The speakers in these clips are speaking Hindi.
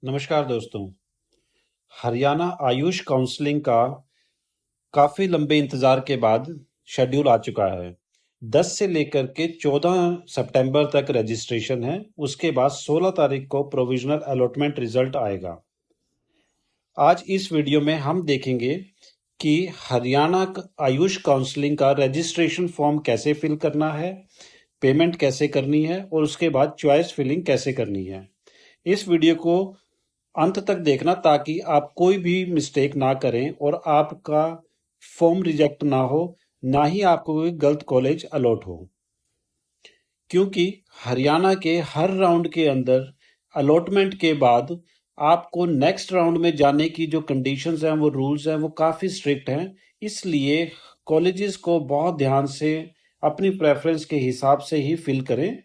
नमस्कार दोस्तों। हरियाणा आयुष काउंसलिंग का काफ़ी लंबे इंतज़ार के बाद शेड्यूल आ चुका है। 10 से लेकर के 14 सितंबर तक रजिस्ट्रेशन है। उसके बाद 16 तारीख को प्रोविजनल अलॉटमेंट रिजल्ट आएगा। आज इस वीडियो में हम देखेंगे कि हरियाणा आयुष काउंसलिंग का रजिस्ट्रेशन फॉर्म कैसे फिल करना है, पेमेंट कैसे करनी है और उसके बाद चॉइस फिलिंग कैसे करनी है। इस वीडियो को अंत तक देखना ताकि आप कोई भी मिस्टेक ना करें और आपका फॉर्म रिजेक्ट ना हो, ना ही आपको कोई गलत कॉलेज अलॉट हो। क्योंकि हरियाणा के हर राउंड के अंदर अलॉटमेंट के बाद आपको नेक्स्ट राउंड में जाने की जो कंडीशंस हैं, वो रूल्स हैं, वो काफ़ी स्ट्रिक्ट हैं। इसलिए कॉलेजेस को बहुत ध्यान से अपनी प्रेफरेंस के हिसाब से ही फिल करें।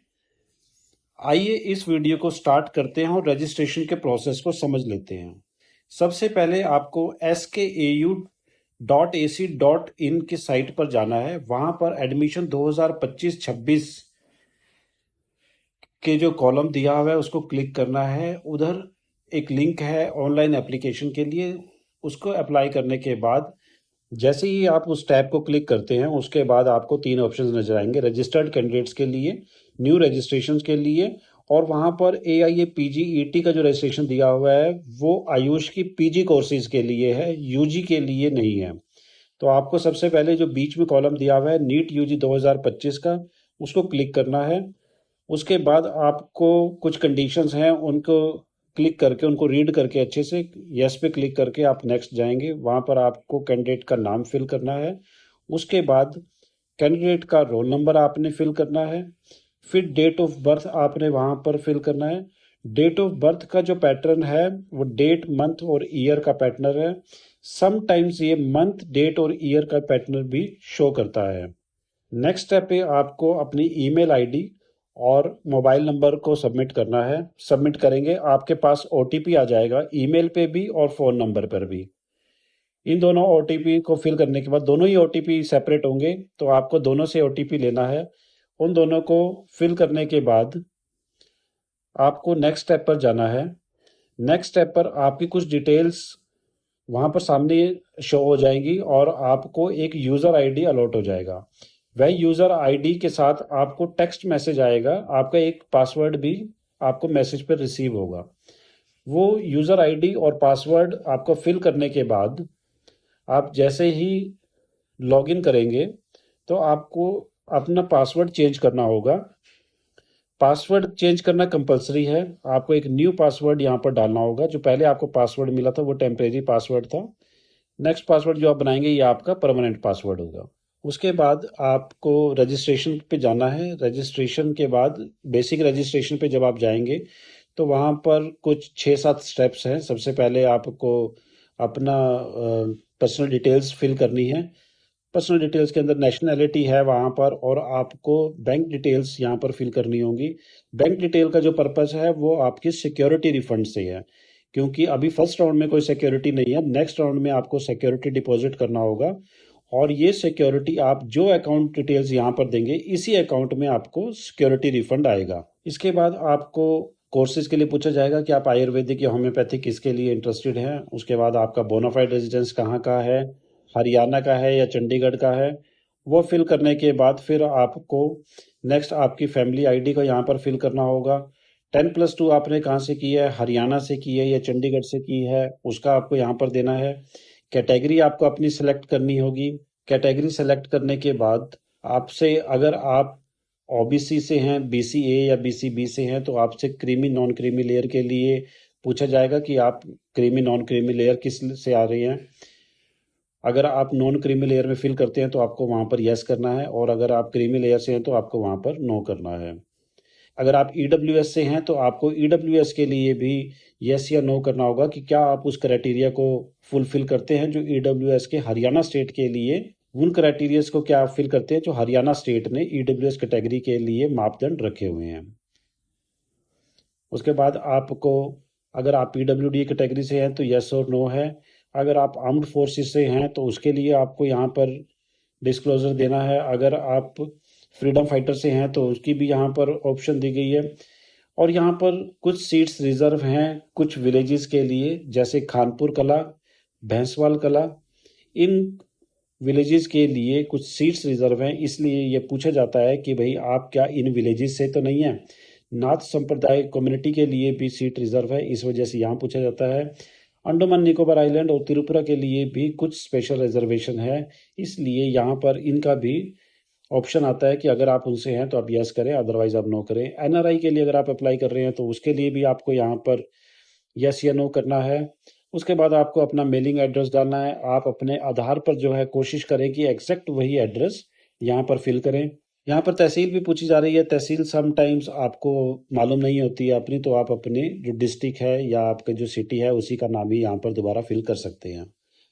आइए इस वीडियो को स्टार्ट करते हैं और रजिस्ट्रेशन के प्रोसेस को समझ लेते हैं। सबसे पहले आपको skau.ac.in की साइट पर जाना है। वहां पर एडमिशन 2025-26 के जो कॉलम दिया हुआ है उसको क्लिक करना है। उधर एक लिंक है ऑनलाइन एप्लीकेशन के लिए। उसको अप्लाई करने के बाद जैसे ही आप उस टैब को क्लिक करते हैं उसके बाद आपको 3 ऑप्शंस नजर आएंगे। रजिस्टर्ड कैंडिडेट्स के लिए, न्यू रजिस्ट्रेशन के लिए, और वहाँ पर AIA-PG-ET का जो रजिस्ट्रेशन दिया हुआ है वो आयुष की PG कोर्सेज के लिए है, UG के लिए नहीं है। तो आपको सबसे पहले जो बीच में कॉलम दिया हुआ है नीट UG 2025 का, उसको क्लिक करना है। उसके बाद आपको कुछ कंडीशंस हैं, उनको क्लिक करके उनको रीड करके अच्छे से यस पे क्लिक करके आप नेक्स्ट जाएंगे। वहाँ पर आपको कैंडिडेट का नाम फिल करना है। उसके बाद कैंडिडेट का रोल नंबर आपने फिल करना है। फिर डेट ऑफ बर्थ आपने वहाँ पर फिल करना है। डेट ऑफ बर्थ का जो पैटर्न है वो डेट, मंथ और ईयर का पैटर्न है। समटाइम्स ये मंथ, डेट और ईयर का पैटर्न भी शो करता है। नेक्स्ट स्टेप पे आपको अपनी ईमेल आईडी और मोबाइल नंबर को सबमिट करना है। सबमिट करेंगे आपके पास OTP आ जाएगा, ईमेल पे भी और फ़ोन नंबर पर भी। इन दोनों OTP को फिल करने के बाद दोनों ही OTP सेपरेट होंगे, तो आपको दोनों से OTP लेना है। उन दोनों को फिल करने के बाद आपको नेक्स्ट स्टेप पर जाना है। नेक्स्ट स्टेप पर आपकी कुछ डिटेल्स वहाँ पर सामने शो हो जाएंगी और आपको एक यूज़र आईडी अलॉट हो जाएगा। वह यूज़र आईडी के साथ आपको टेक्स्ट मैसेज आएगा, आपका एक पासवर्ड भी आपको मैसेज पर रिसीव होगा। वो यूज़र आईडी और पासवर्ड आपको फिल करने के बाद आप जैसे ही लॉगिन करेंगे तो आपको अपना पासवर्ड चेंज करना होगा। पासवर्ड चेंज करना कंपलसरी है। आपको एक न्यू पासवर्ड यहाँ पर डालना होगा। जो पहले आपको पासवर्ड मिला था वो टेम्परेरी पासवर्ड था। नेक्स्ट पासवर्ड जो आप बनाएंगे ये आपका परमानेंट पासवर्ड होगा। उसके बाद आपको रजिस्ट्रेशन पे जाना है। रजिस्ट्रेशन के बाद बेसिक रजिस्ट्रेशन पे जब आप जाएंगे तो वहाँ पर कुछ 6-7 स्टेप्स हैं। सबसे पहले आपको अपना पर्सनल डिटेल्स फिल करनी है। पर्सनल डिटेल्स के अंदर नेशनैलिटी है वहाँ पर, और आपको बैंक डिटेल्स यहाँ पर फिल करनी होंगी। बैंक डिटेल का जो पर्पस है वो आपकी सिक्योरिटी रिफंड से है, क्योंकि अभी फर्स्ट राउंड में कोई सिक्योरिटी नहीं है। नेक्स्ट राउंड में आपको सिक्योरिटी डिपॉजिट करना होगा, और ये सिक्योरिटी आप जो अकाउंट डिटेल्स यहाँ पर देंगे इसी अकाउंट में आपको सिक्योरिटी रिफंड आएगा। इसके बाद आपको कोर्सेज के लिए पूछा जाएगा कि आप आयुर्वेदिक या होम्योपैथिक किसके लिए इंटरेस्टेड हैं। उसके बाद आपका बोनाफाइड रेजिडेंस कहाँ का है, हरियाणा का है या चंडीगढ़ का है, वो फिल करने के बाद फिर आपको नेक्स्ट आपकी फैमिली आईडी को यहाँ पर फिल करना होगा। 10+2 आपने कहाँ से की है, हरियाणा से की है या चंडीगढ़ से की है, उसका आपको यहाँ पर देना है। कैटेगरी आपको अपनी सेलेक्ट करनी होगी। कैटेगरी सेलेक्ट करने के बाद आपसे, अगर आप OBC से हैं, BCA या BCB से हैं, तो आपसे क्रीमी नॉन क्रीमी लेयर के लिए पूछा जाएगा कि आप क्रीमी नॉन क्रीमी लेयर किस से आ रही हैं। अगर आप नॉन क्रीमी लेयर में फिल करते हैं तो आपको वहाँ पर यस करना है, और अगर आप क्रीमी लेयर से हैं तो आपको वहाँ पर नो करना है। अगर आप EWS से हैं तो आपको EWS के लिए भी यस या नो करना होगा कि क्या आप उस क्राइटेरिया को फुलफिल करते हैं जो EWS के हरियाणा स्टेट के लिए, उन क्राइटेरियाज को क्या आप फिल करते हैं जो हरियाणा स्टेट ने EWS कैटेगरी के लिए मापदंड रखे हुए हैं। उसके बाद आपको, अगर आप PWD कैटेगरी से हैं तो यस और नो है। अगर आप आर्म्ड फोर्सेस से हैं तो उसके लिए आपको यहाँ पर डिस्क्लोजर देना है। अगर आप फ्रीडम फाइटर से हैं तो उसकी भी यहाँ पर ऑप्शन दी गई है। और यहाँ पर कुछ सीट्स रिजर्व हैं कुछ विलेजेस के लिए, जैसे खानपुर कला, भैंसवाल कला। इन विलेजेस के लिए कुछ सीट्स रिजर्व हैं, इसलिए ये पूछा जाता है कि भाई आप क्या इन विलेजेस से तो नहीं है। नाथ संप्रदाय कम्युनिटी के लिए भी सीट रिजर्व है, इस वजह से यहाँ पूछा जाता है। अंडमान निकोबार आइलैंड और त्रिपुरा के लिए भी कुछ स्पेशल रिजर्वेशन है, इसलिए यहाँ पर इनका भी ऑप्शन आता है कि अगर आप उनसे हैं तो आप यस करें, अदरवाइज आप नो करें। एनआरआई के लिए अगर आप अप्लाई कर रहे हैं तो उसके लिए भी आपको यहाँ पर यस या नो करना है। उसके बाद आपको अपना मेलिंग एड्रेस डालना है। आप अपने आधार पर जो है कोशिश करें कि एग्जैक्ट वही एड्रेस यहाँ पर फिल करें। यहाँ पर तहसील भी पूछी जा रही है। तहसील समटाइम्स आपको मालूम नहीं होती है अपनी, तो आप अपने जो डिस्ट्रिक्ट है या आपका जो सिटी है उसी का नाम ही यहाँ पर दोबारा फिल कर सकते हैं।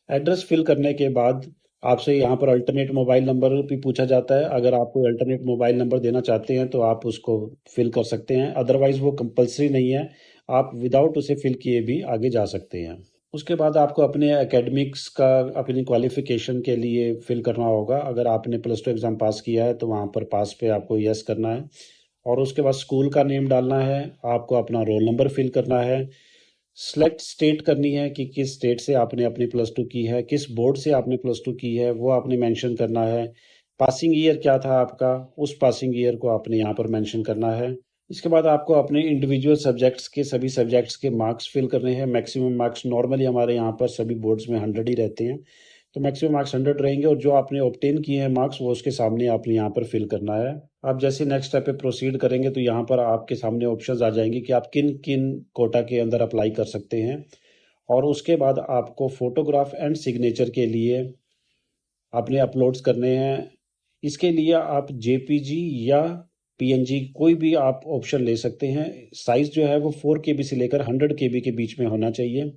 एड्रेस फिल करने के बाद आपसे यहाँ पर अल्टरनेट मोबाइल नंबर भी पूछा जाता है। अगर आप कोई अल्टरनेट मोबाइल नंबर देना चाहते हैं तो आप उसको फिल कर सकते हैं, अदरवाइज वो कंपलसरी नहीं है, आप विदाउट उसे फिल किए भी आगे जा सकते हैं। उसके बाद आपको अपने एकेडमिक्स का अपनी क्वालिफिकेशन के लिए फिल करना होगा। अगर आपने +2 एग्ज़ाम पास किया है तो वहाँ पर पास पे आपको यस करना है, और उसके बाद स्कूल का नेम डालना है। आपको अपना रोल नंबर फिल करना है। सेलेक्ट स्टेट करनी है कि किस स्टेट से आपने अपनी +2 की है, किस बोर्ड से आपने +2 की है वो आपने मेंशन करना है। पासिंग ईयर क्या था आपका, उस पासिंग ईयर को आपने यहाँ पर मेंशन करना है। इसके बाद आपको अपने इंडिविजुअल सब्जेक्ट्स के सभी सब्जेक्ट्स के मार्क्स फिल करने हैं। मैक्सिमम मार्क्स नॉर्मली हमारे यहाँ पर सभी बोर्ड्स में 100 ही रहते हैं, तो मैक्सिमम मार्क्स 100 रहेंगे, और जो आपने ऑब्टेन किए हैं मार्क्स वो उसके सामने आपने यहाँ पर फिल करना है। आप जैसे नेक्स्ट स्टेप पे प्रोसीड करेंगे तो यहाँ पर आपके सामने ऑप्शंस आ जाएंगे कि आप किन किन कोटा के अंदर अप्लाई कर सकते हैं। और उसके बाद आपको फोटोग्राफ एंड सिग्नेचर के लिए आपने अपलोड्स करने हैं। इसके लिए आप जेपीजी या पीएनजी कोई भी आप ऑप्शन ले सकते हैं। साइज जो है वो 4 केबी से लेकर 100 केबी के बीच में होना चाहिए।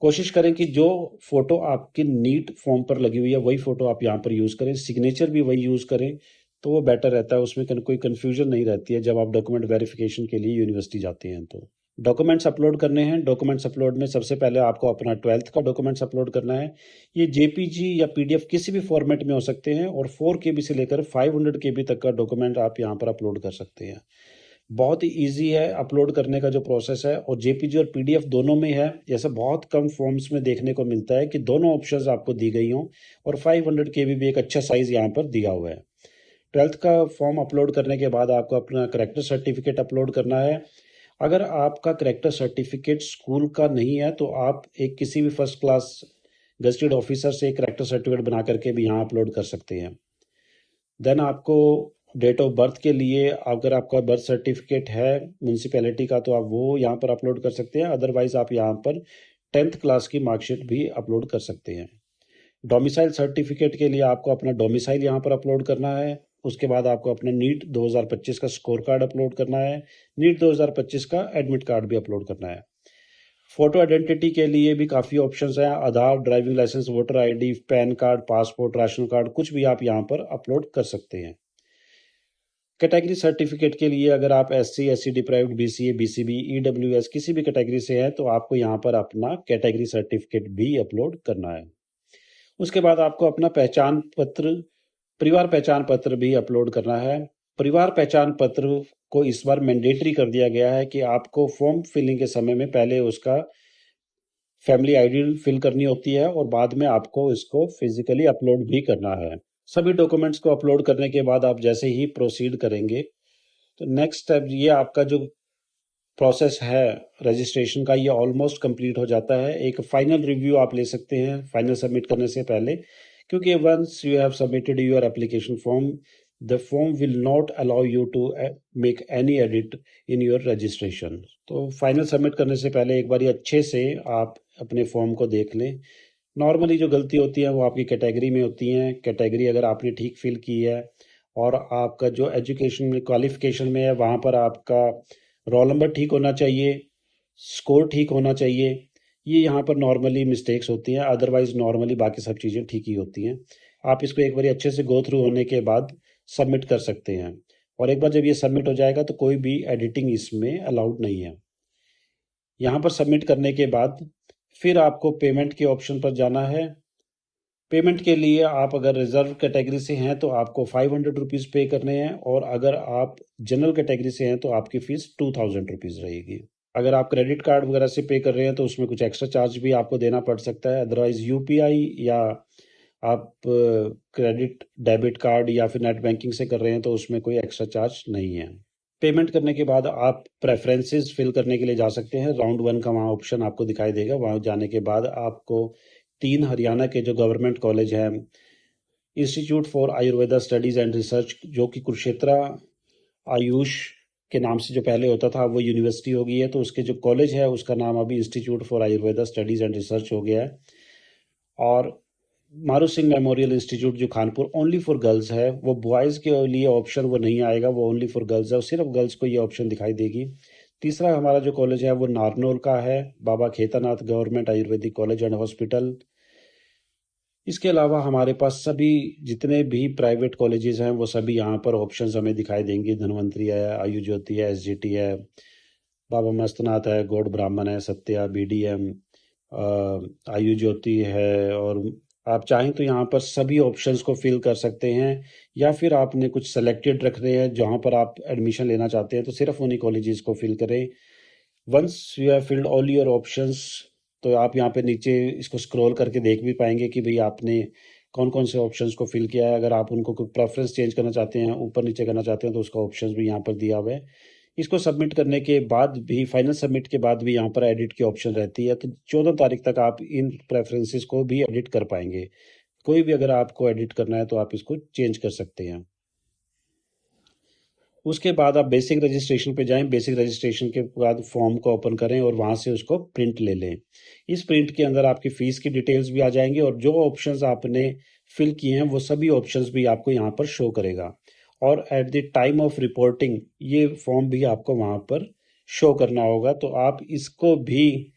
कोशिश करें कि जो फोटो आपकी नीट फॉर्म पर लगी हुई है वही फोटो आप यहाँ पर यूज़ करें, सिग्नेचर भी वही यूज़ करें, तो वो बेटर रहता है। उसमें कोई कन्फ्यूजन नहीं रहती है जब आप डॉक्यूमेंट वेरिफिकेशन के लिए यूनिवर्सिटी जाते हैं। तो डॉक्यूमेंट्स अपलोड करने हैं। डॉक्यूमेंट्स अपलोड में सबसे पहले आपको अपना 12th का डॉक्यूमेंट्स अपलोड करना है। ये जेपीजी या पीडीएफ किसी भी फॉर्मेट में हो सकते हैं, और 4 केबी से लेकर 500 केबी तक का डॉक्यूमेंट आप यहाँ पर अपलोड कर सकते हैं। बहुत ही ईजी है अपलोड करने का जो प्रोसेस है, और जेपीजी और पीडीएफ दोनों में है। जैसे बहुत कम फॉर्म्स में देखने को मिलता है कि दोनों ऑप्शंस आपको दी गई हों, और 500 केबी भी एक अच्छा साइज यहाँ पर दिया हुआ है। 12th का फॉर्म अपलोड करने के बाद आपको अपना करेक्टर सर्टिफिकेट अपलोड करना है। अगर आपका करेक्टर सर्टिफिकेट स्कूल का नहीं है तो आप एक किसी भी फर्स्ट क्लास गजेटेड ऑफिसर से करेक्टर सर्टिफिकेट बना करके भी यहाँ अपलोड कर सकते हैं। देन आपको डेट ऑफ बर्थ के लिए, अगर आपका बर्थ सर्टिफिकेट है म्यूनसिपैलिटी का तो आप वो यहाँ पर अपलोड कर सकते हैं, अदरवाइज आप यहाँ पर 10th क्लास की मार्कशीट भी अपलोड कर सकते हैं। डोमिसाइल सर्टिफिकेट के लिए आपको अपना डोमिसाइल यहाँ पर अपलोड करना है। उसके बाद आपको अपना नीट 2025 का स्कोर कार्ड अपलोड करना है। नीट 2025 का एडमिट कार्ड भी अपलोड करना है। फोटो आइडेंटिटी के लिए भी काफ़ी ऑप्शंस हैं। Aadhaar, driving licence, voter ID, PAN card, passport, ration card, कुछ भी आप यहाँ पर अपलोड कर सकते हैं। कैटेगरी सर्टिफिकेट के लिए अगर आप SC, SC deprived, BCA, BCB, EWS किसी भी कैटेगरी से हैं तो आपको यहाँ पर अपना कैटेगरी सर्टिफिकेट भी अपलोड करना है। उसके बाद आपको अपना पहचान पत्र, परिवार पहचान पत्र भी अपलोड करना है। परिवार पहचान पत्र को इस बार मैंडेटरी कर दिया गया है कि आपको फॉर्म फिलिंग के समय में पहले उसका फैमिली आईडी फिल करनी होती है, और बाद में आपको इसको फिजिकली अपलोड भी करना है। सभी डॉक्यूमेंट्स को अपलोड करने के बाद आप जैसे ही प्रोसीड करेंगे तो नेक्स्ट स्टेप, ये आपका जो प्रोसेस है रजिस्ट्रेशन का, ये ऑलमोस्ट कंप्लीट हो जाता है। एक फाइनल रिव्यू आप ले सकते हैं फाइनल सबमिट करने से पहले, क्योंकि once you have submitted your application form, the form will not allow you to make any edit in your registration. तो फाइनल सबमिट करने से पहले एक बार अच्छे से आप अपने फॉर्म को देख लें। नॉर्मली जो गलती होती है वो आपकी कैटेगरी में होती हैं। कैटेगरी अगर आपने ठीक फिल की है, और आपका जो एजुकेशन में क्वालिफिकेशन में है वहाँ पर आपका रोल नंबर ठीक होना चाहिए, स्कोर ठीक होना चाहिए, ये यहाँ पर नॉर्मली मिस्टेक्स होती हैं। अदरवाइज नॉर्मली बाकी सब चीज़ें ठीक ही होती हैं। आप इसको एक बार अच्छे से गो थ्रू होने के बाद सबमिट कर सकते हैं, और एक बार जब ये सबमिट हो जाएगा तो कोई भी एडिटिंग इसमें अलाउड नहीं है। यहाँ पर सबमिट करने के बाद फिर आपको पेमेंट के ऑप्शन पर जाना है। पेमेंट के लिए आप अगर रिजर्व कैटेगरी से हैं तो आपको 500 रुपीज़ पे करने हैं, और अगर आप जनरल कैटेगरी से हैं तो आपकी फ़ीस 2000 रुपीज़ रहेगी। अगर आप क्रेडिट कार्ड वगैरह से पे कर रहे हैं तो उसमें कुछ एक्स्ट्रा चार्ज भी आपको देना पड़ सकता है। अदरवाइज़ यूपीआई या आप क्रेडिट डेबिट कार्ड या फिर नेट बैंकिंग से कर रहे हैं तो उसमें कोई एक्स्ट्रा चार्ज नहीं है। पेमेंट करने के बाद आप प्रेफरेंसेस फिल करने के लिए जा सकते हैं। राउंड 1 का वहाँ ऑप्शन आपको दिखाई देगा। वहाँ जाने के बाद आपको 3 हरियाणा के जो गवर्नमेंट कॉलेज हैं, institute for Ayurveda studies and research, जो कि कुरुक्षेत्रा आयुष के नाम से जो पहले होता था वो यूनिवर्सिटी हो गई है, तो उसके जो कॉलेज है उसका नाम अभी institute for Ayurveda studies and research हो गया है। और मारू सिंह मेमोरियल इंस्टीट्यूट जो कानपुर ओनली फॉर गर्ल्स है, वो बॉयज़ के लिए ऑप्शन वो नहीं आएगा, वो ओनली फॉर गर्ल्स है, सिर्फ गर्ल्स को ये ऑप्शन दिखाई देगी। तीसरा हमारा जो कॉलेज है वो नारनौल का है, Baba Khetanath government ayurvedic college and hospital. इसके अलावा हमारे पास सभी जितने भी प्राइवेट कॉलेजेस हैं वो सभी यहाँ पर ऑप्शंस हमें दिखाई देंगे। धनवंतरी है, आयु ज्योति है, एसजीटी है, बाबा मस्तनाथ है, गौड़ ब्राह्मण है, सत्या, बीडीएम, आयु ज्योति है। और आप चाहें तो यहाँ पर सभी ऑप्शंस को फिल कर सकते हैं, या फिर आपने कुछ सेलेक्टेड रख रहे हैं जहाँ पर आप एडमिशन लेना चाहते हैं तो सिर्फ उन्हीं कॉलेजेस को फिल करें। Once you have filled all your options, तो आप यहाँ पे नीचे इसको स्क्रॉल करके देख भी पाएंगे कि भाई आपने कौन कौन से ऑप्शंस को फिल किया है। अगर आप उनको कोई प्रेफरेंस चेंज करना चाहते हैं, ऊपर नीचे करना चाहते हैं, तो उसका ऑप्शंस भी यहाँ पर दिया हुआ है। इसको सबमिट करने के बाद भी, फाइनल सबमिट के बाद भी यहाँ पर एडिट की ऑप्शन रहती है, तो 14 तारीख तक आप इन प्रेफरेंसेस को भी एडिट कर पाएंगे। कोई भी अगर आपको एडिट करना है तो आप इसको चेंज कर सकते हैं। उसके बाद आप बेसिक रजिस्ट्रेशन पे जाएं। बेसिक रजिस्ट्रेशन के बाद फॉर्म को ओपन करें और वहाँ से उसको प्रिंट ले लें। इस प्रिंट के अंदर आपकी फ़ीस की डिटेल्स भी आ जाएंगी, और जो ऑप्शंस आपने फिल किए हैं वो सभी ऑप्शंस भी आपको यहाँ पर शो करेगा। और at the time of reporting ये फॉर्म भी आपको वहाँ पर शो करना होगा, तो आप इसको भी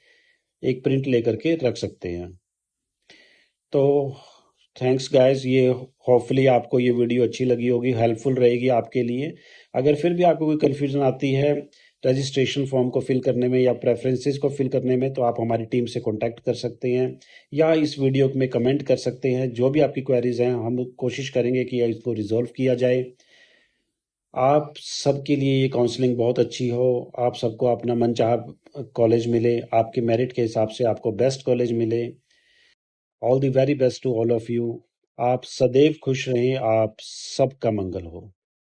एक प्रिंट लेकर के रख सकते हैं। तो थैंक्स गाइस, ये होपफुली आपको ये वीडियो अच्छी लगी होगी, हेल्पफुल रहेगी आपके लिए। अगर फिर भी आपको कोई कन्फ्यूजन आती है रजिस्ट्रेशन फॉर्म को फिल करने में या प्रेफरेंसेस को फिल करने में, तो आप हमारी टीम से कांटेक्ट कर सकते हैं या इस वीडियो में कमेंट कर सकते हैं। जो भी आपकी क्वेरीज हैं हम कोशिश करेंगे कि इसको रिजॉल्व किया जाए। आप सबके लिए ये काउंसलिंग बहुत अच्छी हो, आप सबको अपना मनचाहा कॉलेज मिले, आपके मेरिट के हिसाब से आपको बेस्ट कॉलेज मिले। All the very best to all of you. आप सदैव खुश रहें, आप सबका मंगल हो।